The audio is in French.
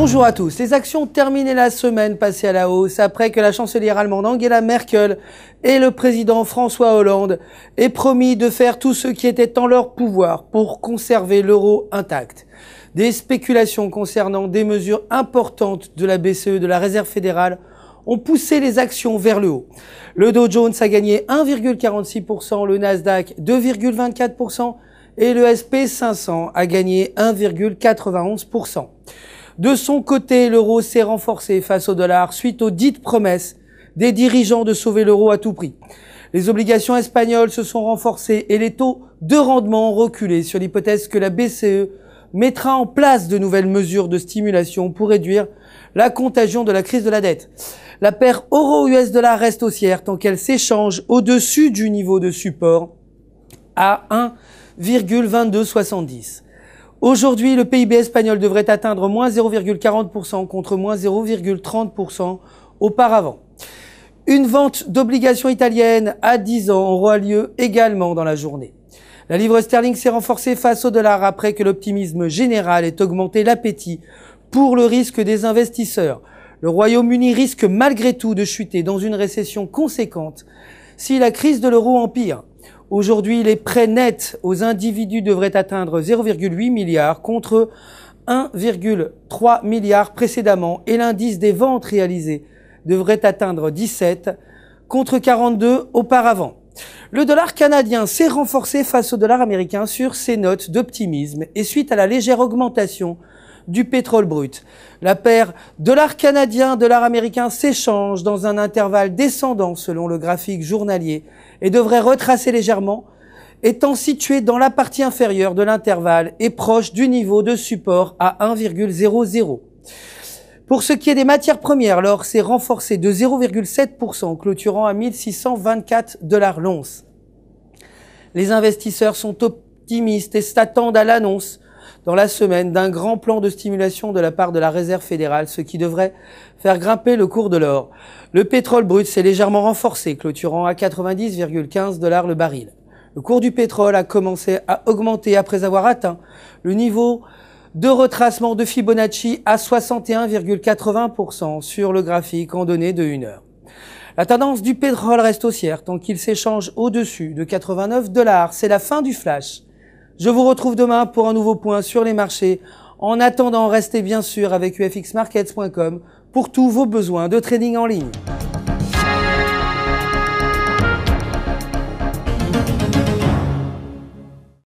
Bonjour à tous. Les actions ont terminé la semaine passée à la hausse après que la chancelière allemande Angela Merkel et le président François Hollande aient promis de faire tout ce qui était en leur pouvoir pour conserver l'euro intact. Des spéculations concernant des mesures importantes de la BCE, de la Réserve fédérale, ont poussé les actions vers le haut. Le Dow Jones a gagné 1,46%, le Nasdaq 2,24% et le SP 500 a gagné 1,91%. De son côté, l'euro s'est renforcé face au dollar suite aux dites promesses des dirigeants de sauver l'euro à tout prix. Les obligations espagnoles se sont renforcées et les taux de rendement ont reculé sur l'hypothèse que la BCE mettra en place de nouvelles mesures de stimulation pour réduire la contagion de la crise de la dette. La paire euro-US dollar reste haussière tant qu'elle s'échange au-dessus du niveau de support à 1,2270. Aujourd'hui, le PIB espagnol devrait atteindre moins 0,40% contre moins 0,30% auparavant. Une vente d'obligations italiennes à 10 ans aura lieu également dans la journée. La livre sterling s'est renforcée face au dollar après que l'optimisme général ait augmenté l'appétit pour le risque des investisseurs. Le Royaume-Uni risque malgré tout de chuter dans une récession conséquente si la crise de l'euro empire. Aujourd'hui, les prêts nets aux individus devraient atteindre 0,8 milliards contre 1,3 milliard précédemment et l'indice des ventes réalisées devrait atteindre 17 contre 42 auparavant. Le dollar canadien s'est renforcé face au dollar américain sur ses notes d'optimisme et suite à la légère augmentation du pétrole brut. La paire dollar canadien, dollar américain s'échange dans un intervalle descendant selon le graphique journalier et devrait retracer légèrement, étant situé dans la partie inférieure de l'intervalle et proche du niveau de support à 1,00. Pour ce qui est des matières premières, l'or s'est renforcé de 0,7%, clôturant à 1624 $ l'once. Les investisseurs sont optimistes et s'attendent à l'annonce dans la semaine d'un grand plan de stimulation de la part de la Réserve fédérale, ce qui devrait faire grimper le cours de l'or. Le pétrole brut s'est légèrement renforcé, clôturant à 90,15 $ le baril. Le cours du pétrole a commencé à augmenter après avoir atteint le niveau de retracement de Fibonacci à 61,80% sur le graphique en données de 1 heure. La tendance du pétrole reste haussière tant qu'il s'échange au-dessus de 89 $. C'est la fin du flash. Je vous retrouve demain pour un nouveau point sur les marchés. En attendant, restez bien sûr avec ufxmarkets.com pour tous vos besoins de trading en ligne.